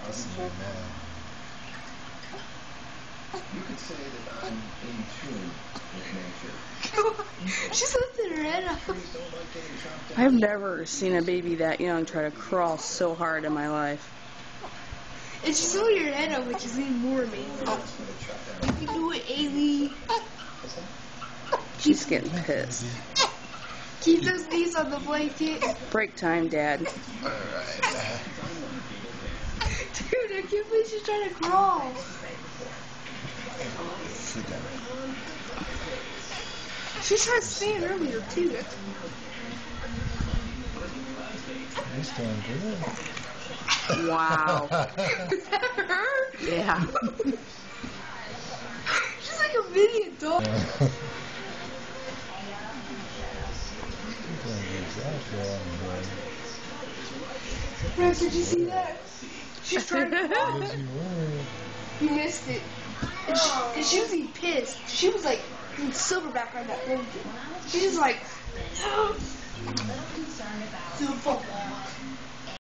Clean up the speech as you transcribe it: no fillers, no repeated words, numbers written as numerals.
You could say that I'm in tune with nature. She's lifting her head up. I've never seen a baby that young try to crawl so hard in my life. And she's holding her head up, which is even more amazing. You can do it, aylee. She's getting pissed. Keep those knees on the blanket. Break time, Dad. Dude, I can't believe she's trying to crawl. She's trying to stand earlier, too. He's doing good. Wow. Is that her? Yeah. She's like a mini dog. Rex, did you see that? She's trying to crawl. Yes, you were. You missed it. And she was even pissed. She was like silverback on that blanket. She was like,